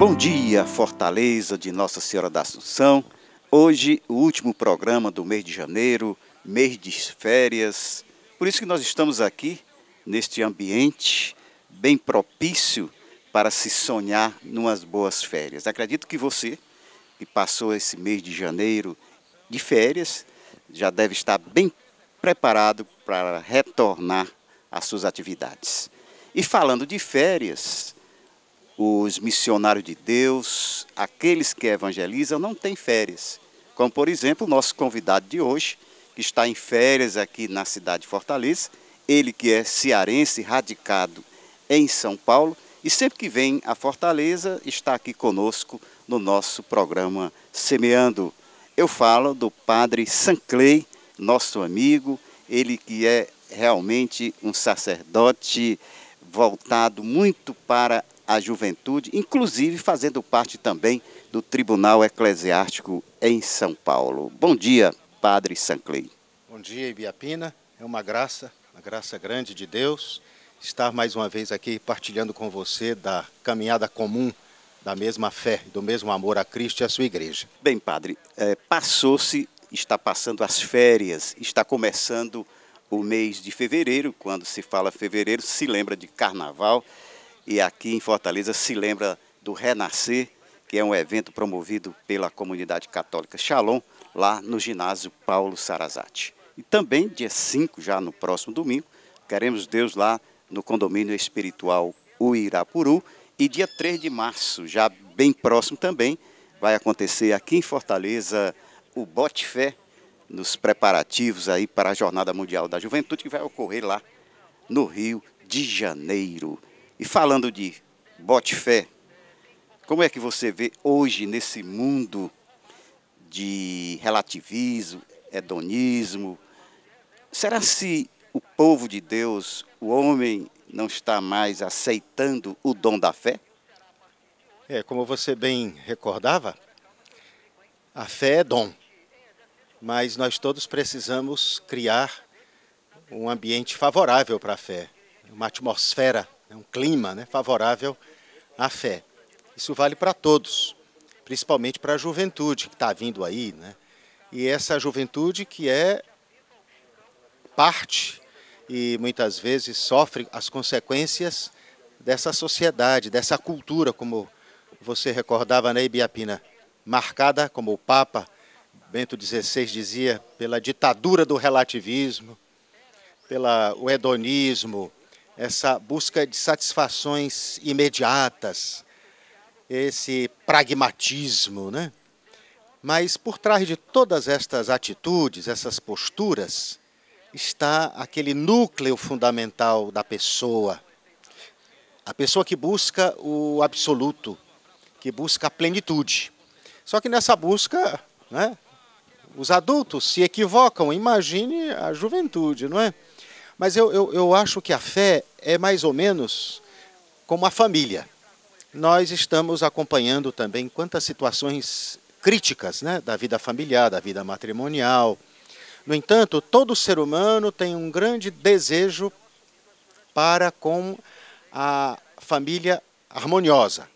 Bom dia, Fortaleza de Nossa Senhora da Assunção. Hoje, o último programa do mês de janeiro, mês de férias. Por isso que nós estamos aqui, neste ambiente bem propício para se sonhar numas boas férias. Acredito que você, que passou esse mês de janeiro de férias, já deve estar bem preparado para retornar às suas atividades. E falando de férias, os missionários de Deus, aqueles que evangelizam, não têm férias. Como, por exemplo, o nosso convidado de hoje, que está em férias aqui na cidade de Fortaleza, ele que é cearense, radicado em São Paulo, e sempre que vem a Fortaleza, está aqui conosco no nosso programa Semeando. Eu falo do padre Sanclay, nosso amigo, ele que é realmente um sacerdote voltado muito para a juventude, inclusive fazendo parte também do Tribunal Eclesiástico em São Paulo. Bom dia, padre Sanclay. Bom dia, Ibiapina. É uma graça grande de Deus, estar mais uma vez aqui partilhando com você da caminhada comum, da mesma fé, do mesmo amor a Cristo e a sua igreja. Bem, padre, está passando as férias, está começando o mês de fevereiro. Quando se fala fevereiro, se lembra de carnaval. E aqui em Fortaleza se lembra do Renascer, que é um evento promovido pela comunidade católica Shalom, lá no ginásio Paulo Sarazate. E também, dia 5, já no próximo domingo, queremos Deus lá no condomínio espiritual Uirapuru. E dia 3 de março, já bem próximo também, vai acontecer aqui em Fortaleza o Bote Fé, nos preparativos aí para a Jornada Mundial da Juventude, que vai ocorrer lá no Rio de Janeiro. E falando de Bote Fé, como é que você vê hoje nesse mundo de relativismo, hedonismo? Será se o povo de Deus, o homem, não está mais aceitando o dom da fé? Como você bem recordava, a fé é dom, mas nós todos precisamos criar um ambiente favorável para a fé, uma atmosfera, um clima, favorável à fé. Isso vale para todos, principalmente para a juventude que está vindo aí, E essa juventude que é parte e muitas vezes sofre as consequências dessa sociedade, dessa cultura, como você recordava, Ibiapina, marcada, como o Papa Bento XVI dizia, pela ditadura do relativismo, pelo hedonismo, essa busca de satisfações imediatas, esse pragmatismo, Mas por trás de todas estas atitudes, essas posturas, está aquele núcleo fundamental da pessoa. A pessoa que busca o absoluto, que busca a plenitude. Só que nessa busca, os adultos se equivocam, imagine a juventude, não é? Mas eu acho que a fé é mais ou menos como a família. Nós estamos acompanhando também quantas situações críticas, da vida familiar, da vida matrimonial. No entanto, todo ser humano tem um grande desejo para com a família harmoniosa.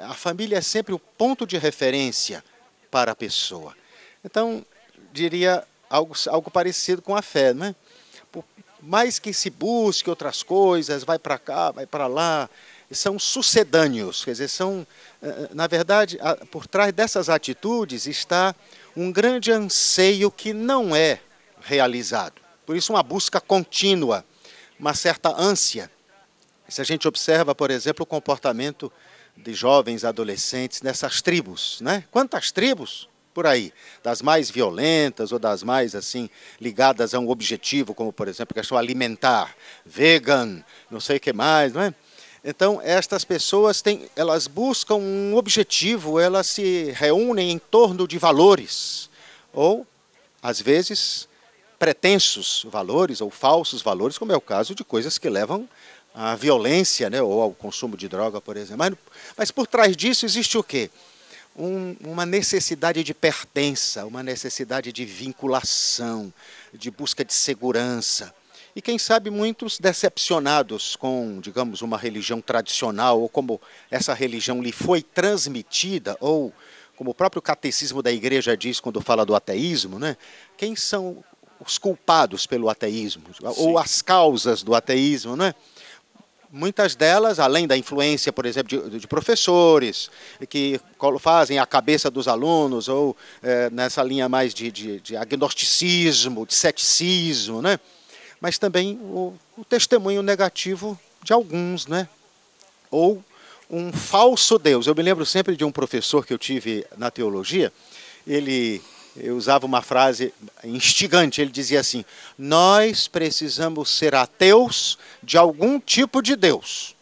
A família é sempre o ponto de referência para a pessoa. Então, diria algo parecido com a fé, Por mais que se busque outras coisas, vai para cá, vai para lá, são sucedâneos, quer dizer, na verdade, por trás dessas atitudes está um grande anseio que não é realizado. Por isso, uma busca contínua, uma certa ânsia. Se a gente observa, por exemplo, o comportamento de jovens adolescentes nessas tribos, Quantas tribos por aí? Das mais violentas ou das mais, ligadas a um objetivo, como, por exemplo, a questão alimentar, vegan, não sei o que mais, Então, estas pessoas elas buscam um objetivo, elas se reúnem em torno de valores, ou, às vezes, pretensos valores ou falsos valores, como é o caso de coisas que levam à violência, ou ao consumo de droga, por exemplo. Mas por trás disso existe o quê? Uma necessidade de pertença, uma necessidade de vinculação, de busca de segurança. E quem sabe muitos decepcionados com, digamos, uma religião tradicional, ou como essa religião lhe foi transmitida, ou como o próprio catecismo da igreja diz quando fala do ateísmo, né? Quem são os culpados pelo ateísmo, ou as causas do ateísmo, né? Muitas delas, além da influência, por exemplo, de professores que fazem a cabeça dos alunos, ou nessa linha mais de agnosticismo, de ceticismo, né? Mas também o testemunho negativo de alguns, né? Ou um falso Deus. Eu me lembro sempre de um professor que eu tive na teologia, ele usava uma frase instigante, ele dizia assim: nós precisamos ser ateus de algum tipo de Deus,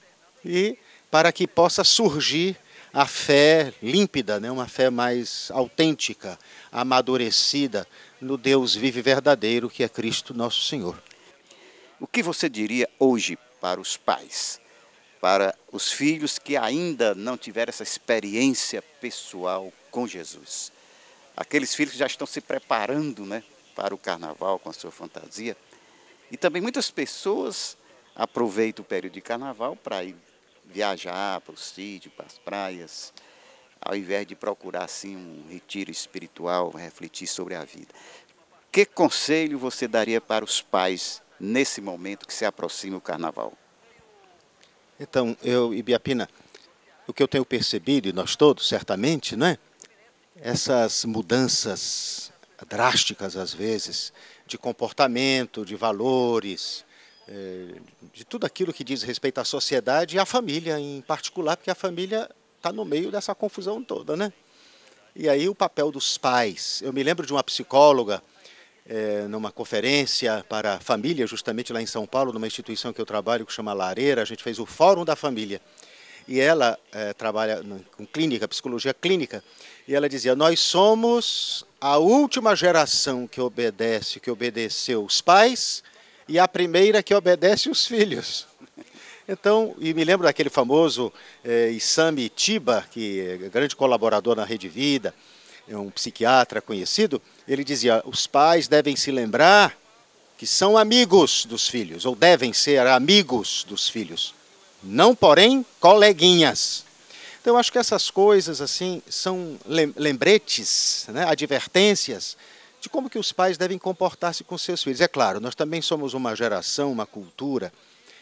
e para que possa surgir a fé límpida, né? Uma fé mais autêntica, amadurecida no Deus vivo e verdadeiro, que é Cristo nosso Senhor. O que você diria hoje para os pais, para os filhos que ainda não tiveram essa experiência pessoal com Jesus? Aqueles filhos que já estão se preparando, né, para o carnaval com a sua fantasia. E também muitas pessoas aproveitam o período de carnaval para ir viajar para o sítio, para as praias, ao invés de procurar assim um retiro espiritual, refletir sobre a vida. Que conselho você daria para os pais nesse momento que se aproxima o carnaval? Então, Ibiapina, o que eu tenho percebido, e nós todos, certamente, né? Essas mudanças drásticas, às vezes, de comportamento, de valores, de tudo aquilo que diz respeito à sociedade e à família em particular, porque a família está no meio dessa confusão toda, né? E aí o papel dos pais. Eu me lembro de uma psicóloga, numa conferência para a família, justamente lá em São Paulo, numa instituição que eu trabalho, que chama Lareira, a gente fez o Fórum da Família. E ela trabalha com clínica, psicologia clínica, e ela dizia: nós somos a última geração que obedeceu os pais e a primeira que obedece os filhos. Então, e me lembro daquele famoso Isami Tiba, que é grande colaborador na Rede Vida, é um psiquiatra conhecido. Ele dizia: os pais devem se lembrar que são amigos dos filhos, ou devem ser amigos dos filhos, não, porém, coleguinhas. Então, eu acho que essas coisas assim são lembretes, né, advertências de como que os pais devem comportar-se com seus filhos. É claro, nós também somos uma geração, uma cultura,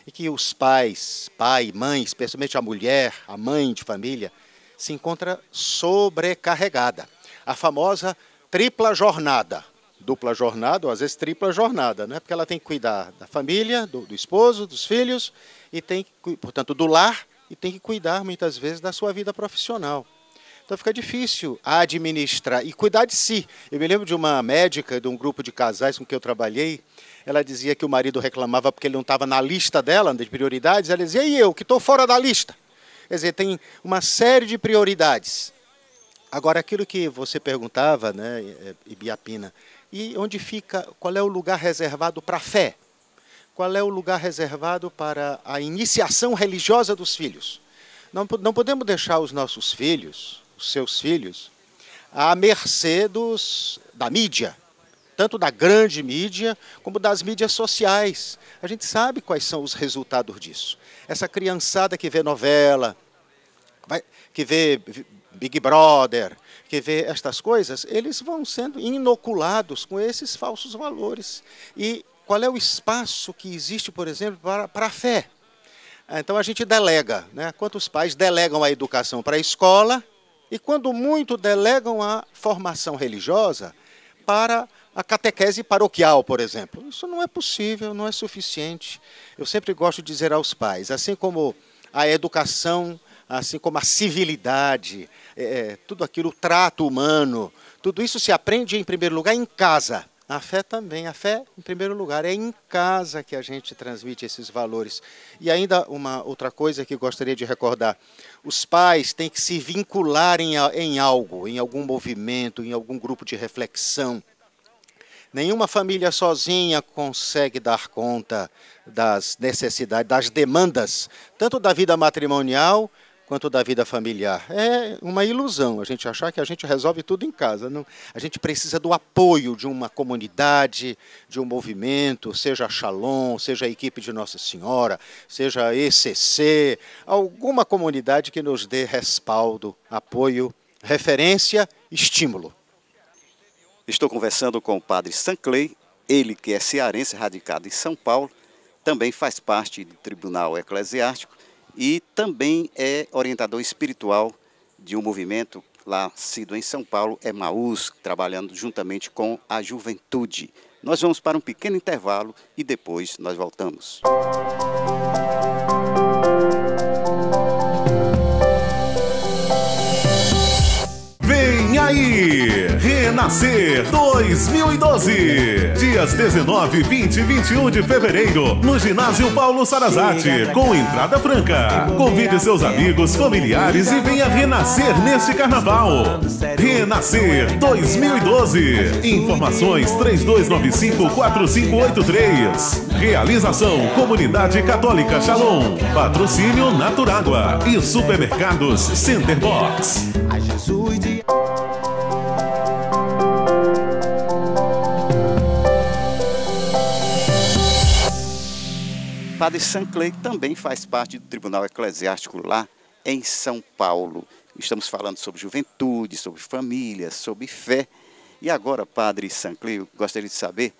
em que os pais, pai, mãe, especialmente a mulher, a mãe de família, se encontra sobrecarregada. A famosa tripla jornada. Dupla jornada, ou às vezes tripla jornada, né? Porque ela tem que cuidar da família, do esposo, dos filhos, e tem que, portanto, do lar, e tem que cuidar, muitas vezes, da sua vida profissional. Então fica difícil administrar e cuidar de si. Eu me lembro de uma médica, de um grupo de casais com que eu trabalhei, ela dizia que o marido reclamava porque ele não estava na lista dela, de prioridades, ela dizia: e eu, que estou fora da lista? Quer dizer, tem uma série de prioridades. Agora, aquilo que você perguntava, né, Ibiapina, e onde fica, qual é o lugar reservado para a fé? Qual é o lugar reservado para a iniciação religiosa dos filhos? Não podemos deixar os nossos filhos, os seus filhos, à mercê da mídia, tanto da grande mídia como das mídias sociais. A gente sabe quais são os resultados disso. Essa criançada que vê novela, que vê Big Brother, que vê estas coisas, eles vão sendo inoculados com esses falsos valores. E qual é o espaço que existe, por exemplo, para a fé? Então a gente delega, né? Quantos pais delegam a educação para a escola e, quando muito, delegam a formação religiosa para a catequese paroquial, por exemplo. Isso não é possível, não é suficiente. Eu sempre gosto de dizer aos pais, assim como a educação, assim como a civilidade, tudo aquilo, o trato humano, tudo isso se aprende, em primeiro lugar, em casa. A fé também, a fé, em primeiro lugar, é em casa que a gente transmite esses valores. E ainda uma outra coisa que gostaria de recordar: os pais têm que se vincular em algo, em algum movimento, em algum grupo de reflexão. Nenhuma família sozinha consegue dar conta das necessidades, das demandas, tanto da vida matrimonial, quanto da vida familiar. É uma ilusão a gente achar que a gente resolve tudo em casa. Não, a gente precisa do apoio de uma comunidade, de um movimento, seja a Shalom, seja a equipe de Nossa Senhora, seja a ECC, alguma comunidade que nos dê respaldo, apoio, referência, estímulo. Estou conversando com o padre Sanclay, ele que é cearense, radicado em São Paulo, também faz parte do Tribunal Eclesiástico e também é orientador espiritual de um movimento nascido em São Paulo, Emaús, trabalhando juntamente com a juventude. Nós vamos para um pequeno intervalo e depois nós voltamos. Vem aí! Renascer 2012. Dias 19, 20 e 21 de fevereiro, no Ginásio Paulo Sarazate, com entrada franca. Convide seus amigos, familiares e venha renascer neste carnaval. Renascer 2012. Informações 3295-4583. Realização Comunidade Católica Shalom. Patrocínio Naturágua e Supermercados Center Box. Padre Sanclay também faz parte do Tribunal Eclesiástico lá em São Paulo. Estamos falando sobre juventude, sobre família, sobre fé. E agora, Padre Sanclay, eu gostaria de saber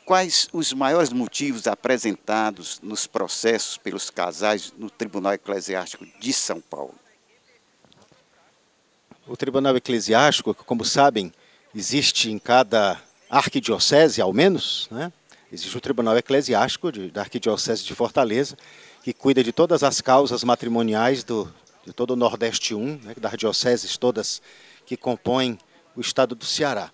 quais os maiores motivos apresentados nos processos pelos casais no Tribunal Eclesiástico de São Paulo. O Tribunal Eclesiástico, como sabem, existe em cada arquidiocese, ao menos, né? Existe o Tribunal Eclesiástico da Arquidiocese de Fortaleza, que cuida de todas as causas matrimoniais de todo o Nordeste 1, né, das dioceses todas que compõem o estado do Ceará.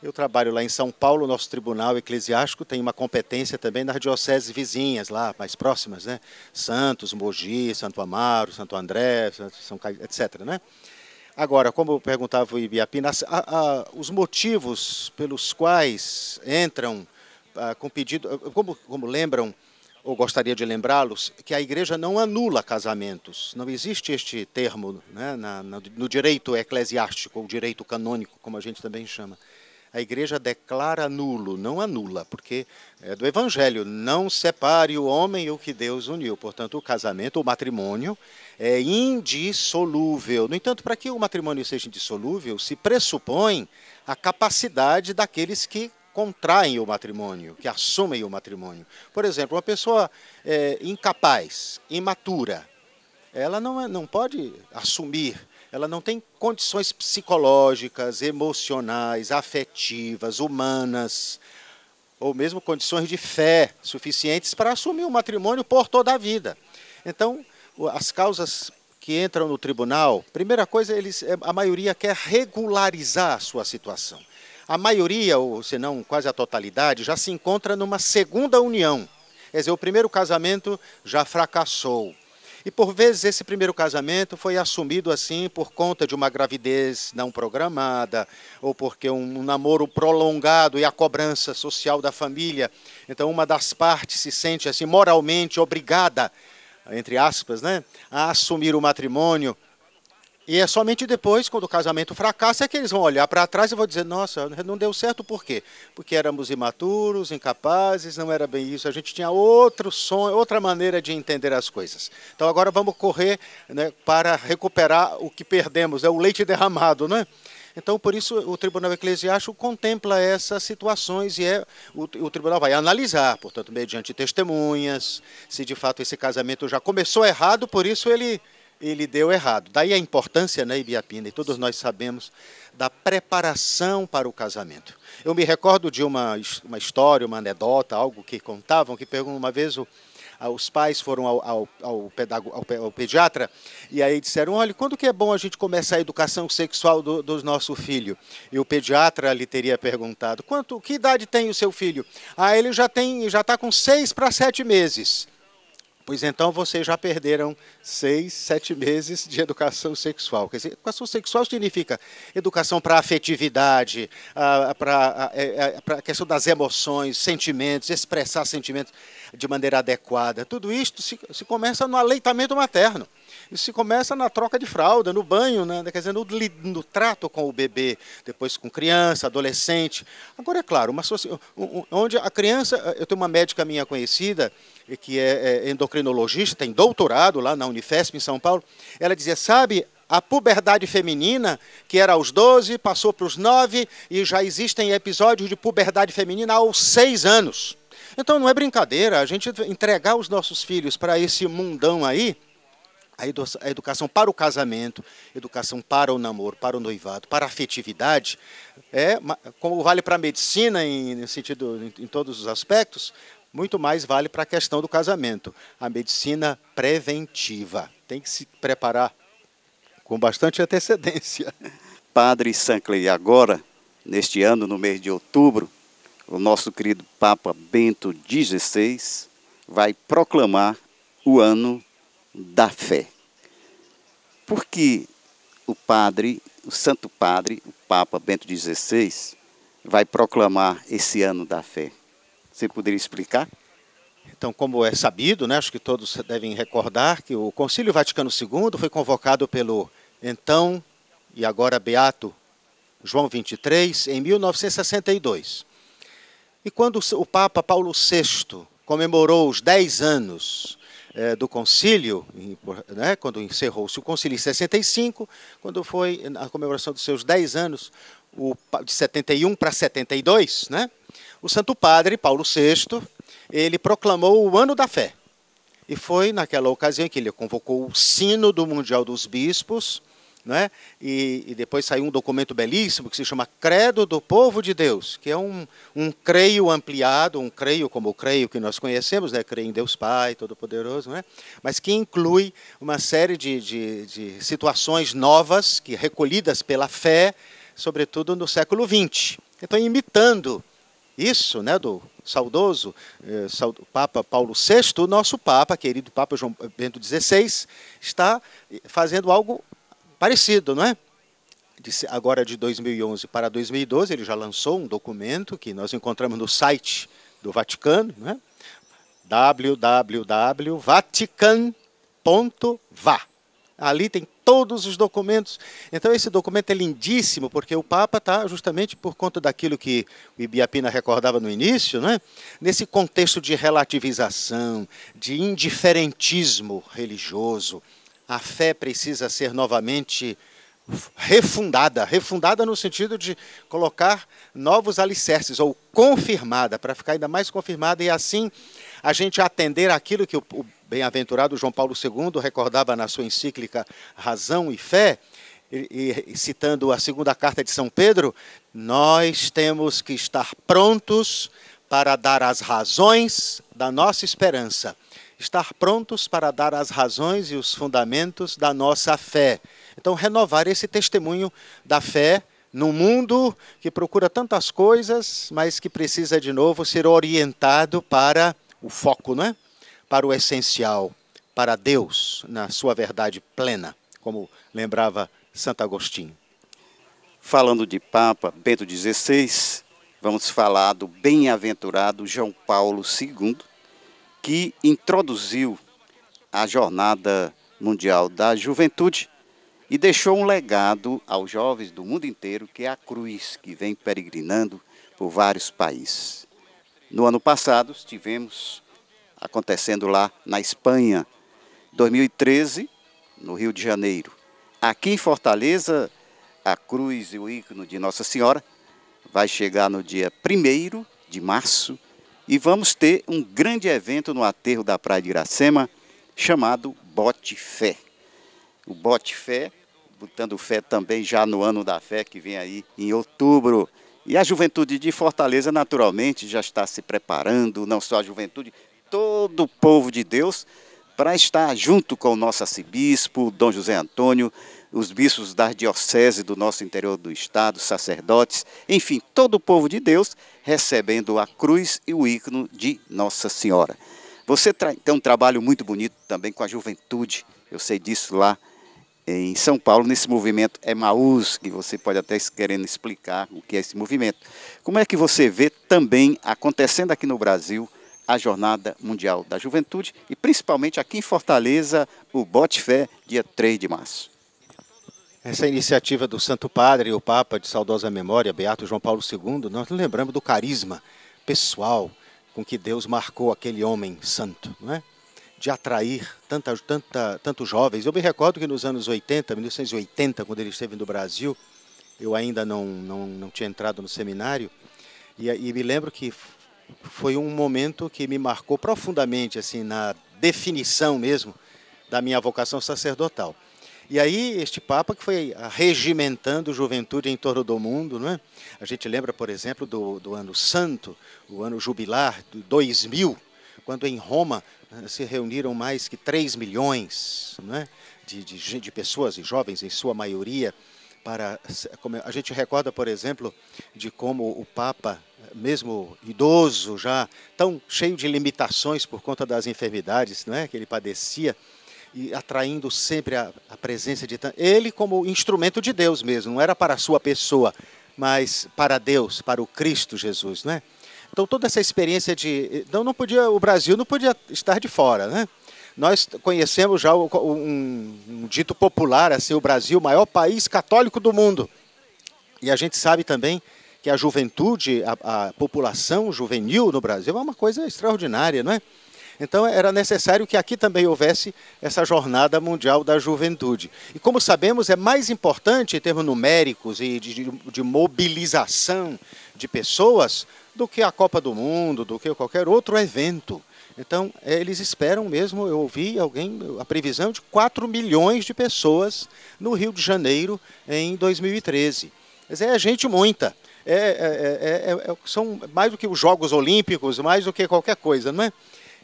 Eu trabalho lá em São Paulo, nosso Tribunal Eclesiástico tem uma competência também nas dioceses vizinhas, lá mais próximas, né? Santos, Mogi, Santo Amaro, Santo André, São Caetano, etc., né? Agora, como perguntava o Ibiapina, os motivos pelos quais entram com pedido, como lembram, ou gostaria de lembrá-los, que a igreja não anula casamentos. Não existe este termo, né, no direito eclesiástico, ou direito canônico, como a gente também chama. A igreja declara nulo, não anula, porque é do Evangelho, não separe o homem e o que Deus uniu. Portanto, o casamento, o matrimônio, é indissolúvel. No entanto, para que o matrimônio seja indissolúvel, se pressupõe a capacidade daqueles que contraem o matrimônio, que assumem o matrimônio. Por exemplo, uma pessoa incapaz, imatura, ela não pode assumir, ela não tem condições psicológicas, emocionais, afetivas, humanas, ou mesmo condições de fé suficientes para assumir o matrimônio por toda a vida. Então, as causas que entram no tribunal, primeira coisa, a maioria quer regularizar a sua situação. A maioria, ou se não quase a totalidade, já se encontra numa segunda união. Quer dizer, o primeiro casamento já fracassou. E por vezes esse primeiro casamento foi assumido assim por conta de uma gravidez não programada, ou porque um namoro prolongado e a cobrança social da família. Então uma das partes se sente assim moralmente obrigada, entre aspas, né, a assumir o matrimônio. E é somente depois, quando o casamento fracassa, é que eles vão olhar para trás e vão dizer, nossa, não deu certo por quê? Porque éramos imaturos, incapazes, não era bem isso, a gente tinha outro sonho, outra maneira de entender as coisas. Então agora vamos correr, né, para recuperar o que perdemos, é o leite derramado, né? Então, por isso, o Tribunal Eclesiástico contempla essas situações e o tribunal vai analisar, portanto, mediante testemunhas, se de fato esse casamento já começou errado, por isso ele deu errado. Daí a importância, né, Ibiapina, e todos nós sabemos, da preparação para o casamento. Eu me recordo de uma história, uma anedota, algo que contavam, que uma vez os pais foram ao pediatra e aí disseram, olha, quando que é bom a gente começar a educação sexual do nosso filho? E o pediatra lhe teria perguntado, que idade tem o seu filho? Ah, ele já está com 6 para 7 meses. Pois então vocês já perderam 6, 7 meses de educação sexual. Quer dizer, educação sexual significa educação para a afetividade, para a questão das emoções, sentimentos, expressar sentimentos de maneira adequada. Tudo isto se começa no aleitamento materno. Isso se começa na troca de fralda, no banho, né? Quer dizer, no trato com o bebê, depois com criança, adolescente. Agora, é claro, onde a criança... Eu tenho uma médica minha conhecida, que é endocrinologista, tem doutorado lá na Unifesp, em São Paulo. Ela dizia, sabe, a puberdade feminina, que era aos 12, passou para os 9, e já existem episódios de puberdade feminina aos 6 anos. Então, não é brincadeira a gente entregar os nossos filhos para esse mundão aí, a educação para o casamento, educação para o namoro, para o noivado, para a afetividade, como vale para a medicina em todos os aspectos, muito mais vale para a questão do casamento. A medicina preventiva. Tem que se preparar com bastante antecedência. Padre Sanclay, agora, neste ano, no mês de outubro, o nosso querido Papa Bento XVI vai proclamar o ano da fé. Por que o Santo Padre, o Papa Bento XVI, vai proclamar esse ano da fé? Você poderia explicar? Então, como é sabido, né, acho que todos devem recordar que o Concílio Vaticano II foi convocado pelo então e agora beato João XXIII em 1962. E quando o Papa Paulo VI comemorou os 10 anos do concílio, né, quando encerrou-se o concílio em 65, quando foi a comemoração dos seus 10 anos, de 71 para 72, né, o Santo Padre Paulo VI, ele proclamou o Ano da Fé. E foi naquela ocasião que ele convocou o Sínodo Mundial dos Bispos, né? E depois saiu um documento belíssimo que se chama Credo do Povo de Deus, que é um creio ampliado, um creio como o creio que nós conhecemos, né? Creio em Deus Pai Todo-Poderoso, né? Mas que inclui uma série de situações novas, que recolhidas pela fé, sobretudo no século XX. Então, imitando isso, né, do saudoso Papa Paulo VI, o nosso Papa, querido Papa João Bento XVI, está fazendo algo parecido, não é? Agora de 2011 para 2012, ele já lançou um documento que nós encontramos no site do Vaticano, não é? www.vatican.va. Ali tem todos os documentos. Então, esse documento é lindíssimo, porque o Papa está, justamente por conta daquilo que o Ibiapina recordava no início, né? Nesse contexto de relativização, de indiferentismo religioso. A fé precisa ser novamente refundada no sentido de colocar novos alicerces, ou confirmada, para ficar ainda mais confirmada, e assim a gente atender aquilo que o bem-aventurado João Paulo II recordava na sua encíclica Razão e Fé, e citando a segunda carta de São Pedro, nós temos que estar prontos para dar as razões da nossa esperança. Estar prontos para dar as razões e os fundamentos da nossa fé. Então, renovar esse testemunho da fé num mundo que procura tantas coisas, mas que precisa, de novo, ser orientado para o foco, não é? Para o essencial, para Deus, na sua verdade plena, como lembrava Santo Agostinho. Falando de Papa Bento XVI, vamos falar do bem-aventurado João Paulo II, que introduziu a Jornada Mundial da Juventude e deixou um legado aos jovens do mundo inteiro, que é a cruz, que vem peregrinando por vários países. No ano passado, estivemos acontecendo lá na Espanha, 2013, no Rio de Janeiro. Aqui em Fortaleza, a cruz e o ícone de Nossa Senhora vai chegar no dia 1º de março, e vamos ter um grande evento no aterro da Praia de Iracema, chamado Bote Fé. O Bote Fé, botando fé também já no ano da fé, que vem aí em outubro. E a juventude de Fortaleza, naturalmente, já está se preparando, não só a juventude, todo o povo de Deus, para estar junto com o nosso arcebispo, Dom José Antônio, os bispos da diocese do nosso interior do estado, sacerdotes, enfim, todo o povo de Deus recebendo a cruz e o ícone de Nossa Senhora. Você tem um trabalho muito bonito também com a juventude, eu sei disso lá em São Paulo, nesse movimento Emaús, que você pode até querendo explicar o que é esse movimento. Como é que você vê também acontecendo aqui no Brasil a Jornada Mundial da Juventude e principalmente aqui em Fortaleza, o Bote Fé, dia 3 de março. Essa iniciativa do Santo Padre, o Papa de saudosa memória, Beato João Paulo II, nós lembramos do carisma pessoal com que Deus marcou aquele homem santo, não é? De atrair tantos jovens. Eu me recordo que nos anos 80, 1980, quando ele esteve no Brasil, eu ainda não tinha entrado no seminário, e me lembro que foi um momento que me marcou profundamente, assim, na definição mesmo da minha vocação sacerdotal. E aí este Papa que foi regimentando juventude em torno do mundo, não é? A gente lembra, por exemplo, do ano santo, o ano jubilar, de 2000, quando em Roma se reuniram mais que 3 milhões, não é? de pessoas, e jovens em sua maioria, a gente recorda, por exemplo, de como o Papa, mesmo idoso, já tão cheio de limitações por conta das enfermidades, não é, que ele padecia, e atraindo sempre a presença de ele como instrumento de Deus mesmo, não era para a sua pessoa, mas para Deus, para o Cristo Jesus, não é? Então toda essa experiência o Brasil não podia estar de fora, né? Nós conhecemos já um dito popular, assim, o Brasil, o maior país católico do mundo. E a gente sabe também que a juventude, a população juvenil no Brasil é uma coisa extraordinária, não é? Então era necessário que aqui também houvesse essa jornada mundial da juventude. E como sabemos, é mais importante em termos numéricos e de mobilização de pessoas do que a Copa do Mundo, do que qualquer outro evento. Então eles esperam mesmo, eu ouvi a previsão de 4 milhões de pessoas no Rio de Janeiro em 2013. Mas é gente muita. São mais do que os Jogos Olímpicos, mais do que qualquer coisa, não é?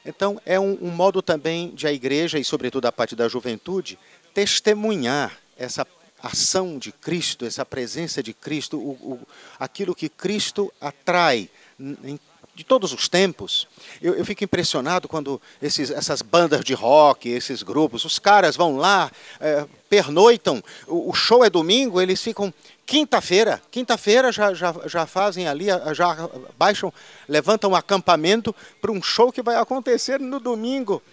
Então, é um modo também de a igreja, e sobretudo a parte da juventude, testemunhar essa ação de Cristo, essa presença de Cristo, aquilo que Cristo atrai de todos os tempos. Eu fico impressionado quando essas bandas de rock, esses grupos, os caras vão lá, pernoitam, o show é domingo, eles ficam quinta-feira já fazem ali, já levantam um acampamento para um show que vai acontecer no domingo.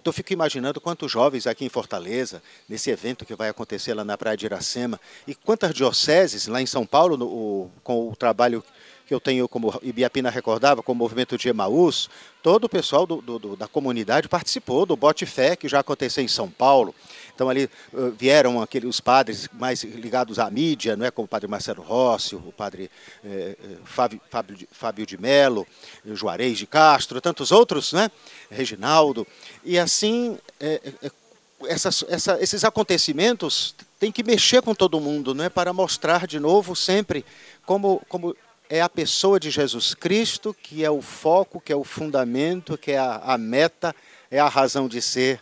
Eu fico imaginando quantos jovens aqui em Fortaleza, nesse evento que vai acontecer lá na Praia de Iracema, e quantas dioceses lá em São Paulo, com o trabalho que eu tenho, como Ibiapina recordava, com o movimento de Emaús, todo o pessoal da comunidade participou do Bote Fé, que já aconteceu em São Paulo. Então ali vieram os padres mais ligados à mídia, não é, como o padre Marcelo Rossi, o padre Fábio de Mello, Juarez de Castro, tantos outros, né? Reginaldo. E assim, esses acontecimentos têm que mexer com todo mundo, né, para mostrar de novo sempre como é a pessoa de Jesus Cristo, que é o foco, que é o fundamento, que é a meta, é a razão de ser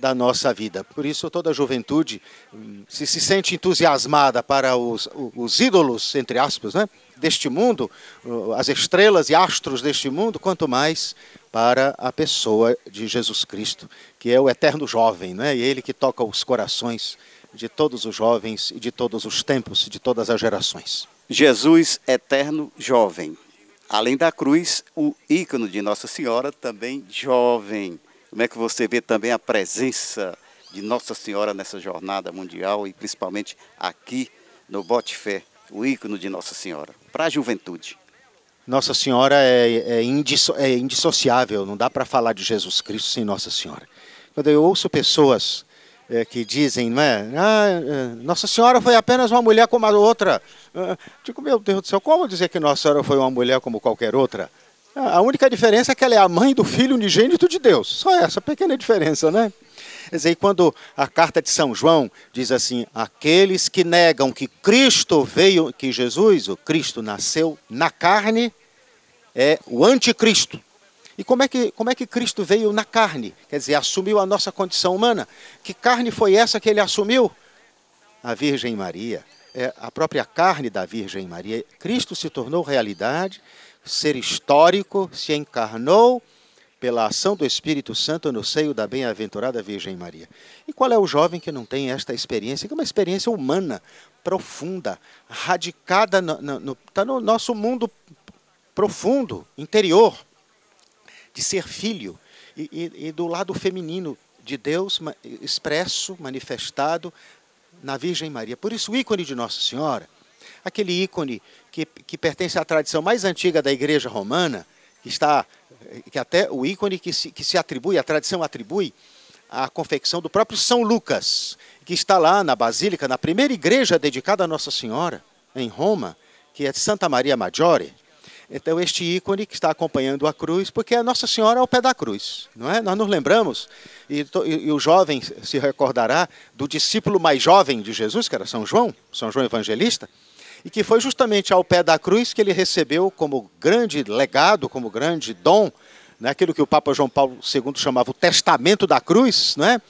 da nossa vida. Por isso toda a juventude se sente entusiasmada para os ídolos, entre aspas, né, deste mundo, as estrelas e astros deste mundo, quanto mais para a pessoa de Jesus Cristo, que é o eterno jovem, né, e ele que toca os corações de todos os jovens e de todos os tempos, de todas as gerações. Jesus eterno jovem. Além da cruz, o ícone de Nossa Senhora também jovem. Como é que você vê também a presença de Nossa Senhora nessa jornada mundial e principalmente aqui no Bote Fé, o ícone de Nossa Senhora, para a juventude? Nossa Senhora é indissociável, não dá para falar de Jesus Cristo sem Nossa Senhora. Quando eu ouço pessoas que dizem, não é? Nossa Senhora foi apenas uma mulher como a outra. Digo, meu Deus do céu, como dizer que Nossa Senhora foi uma mulher como qualquer outra? A única diferença é que ela é a mãe do Filho unigênito de Deus. Só essa pequena diferença, né? Quer dizer, quando a carta de São João diz assim, aqueles que negam que Cristo veio, que Jesus, o Cristo, nasceu na carne, é o anticristo. E como é que Cristo veio na carne? Quer dizer, assumiu a nossa condição humana. Que carne foi essa que ele assumiu? A Virgem Maria. A própria carne da Virgem Maria. Cristo se tornou realidade, ser histórico, se encarnou pela ação do Espírito Santo no seio da bem-aventurada Virgem Maria. E qual é o jovem que não tem esta experiência? Que é uma experiência humana, profunda, radicada está no nosso mundo profundo, interior, de ser filho, e do lado feminino de Deus expresso, manifestado na Virgem Maria. Por isso o ícone de Nossa Senhora, aquele ícone que pertence à tradição mais antiga da Igreja Romana, que até o ícone que se atribui, a tradição atribui à confecção do próprio São Lucas, que está lá na Basílica, na primeira igreja dedicada a Nossa Senhora, em Roma, que é de Santa Maria Maggiore. Então, este ícone que está acompanhando a cruz, porque é Nossa Senhora ao pé da cruz, não é? Nós nos lembramos, e o jovem se recordará do discípulo mais jovem de Jesus, que era São João Evangelista, e que foi justamente ao pé da cruz que ele recebeu como grande legado, como grande dom, né? Aquilo que o Papa João Paulo II chamava o testamento da cruz, não é?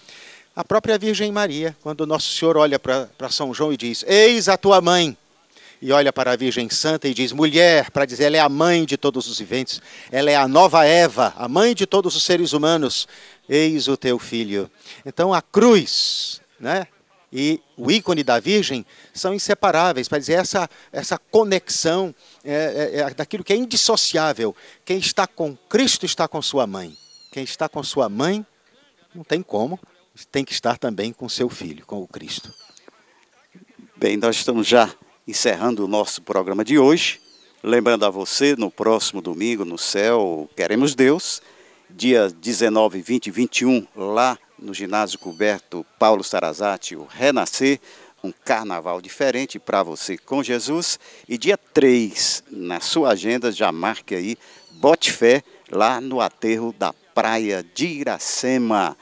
A própria Virgem Maria, quando Nosso Senhor olha para São João e diz: eis a tua mãe, e olha para a Virgem Santa e diz: mulher, para dizer, ela é a mãe de todos os viventes, ela é a nova Eva, a mãe de todos os seres humanos, eis o teu filho. Então a cruz, né, e o ícone da Virgem são inseparáveis, para dizer essa conexão daquilo que é indissociável. Quem está com Cristo está com sua mãe. Quem está com sua mãe, não tem como, tem que estar também com seu filho, com o Cristo. Bem, nós estamos já encerrando o nosso programa de hoje. Lembrando a você, no próximo domingo, no céu, Queremos Deus, dia 19, 20 e 21, lá no ginásio coberto Paulo Sarazate, o Renascer, um carnaval diferente para você com Jesus. E dia 3, na sua agenda, já marque aí, bote fé, lá no aterro da Praia de Iracema.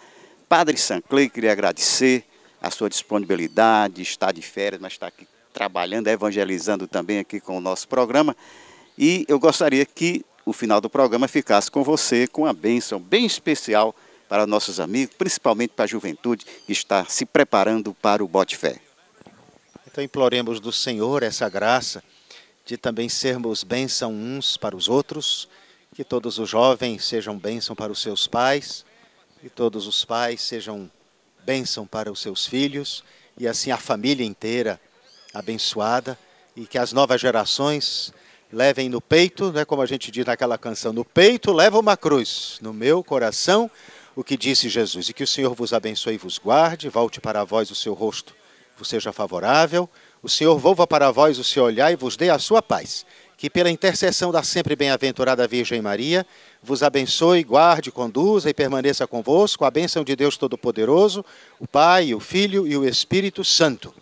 Padre Sanclay, queria agradecer a sua disponibilidade, está de férias, mas está aqui trabalhando, evangelizando também aqui com o nosso programa. E eu gostaria que o final do programa ficasse com você, com uma bênção bem especial para nossos amigos, principalmente para a juventude que está se preparando para o Bote Fé. Então imploremos do Senhor essa graça de também sermos bênção uns para os outros, que todos os jovens sejam bênção para os seus pais, que todos os pais sejam bênção para os seus filhos, e assim a família inteira abençoada, e que as novas gerações levem no peito, né, como a gente diz naquela canção, no peito leva uma cruz, no meu coração o que disse Jesus. E que o Senhor vos abençoe e vos guarde, volte para vós o seu rosto, vos seja favorável, o Senhor volva para vós o seu olhar e vos dê a sua paz. Que pela intercessão da sempre bem-aventurada Virgem Maria, vos abençoe, guarde, conduza e permaneça convosco a bênção de Deus Todo-Poderoso, o Pai, o Filho e o Espírito Santo.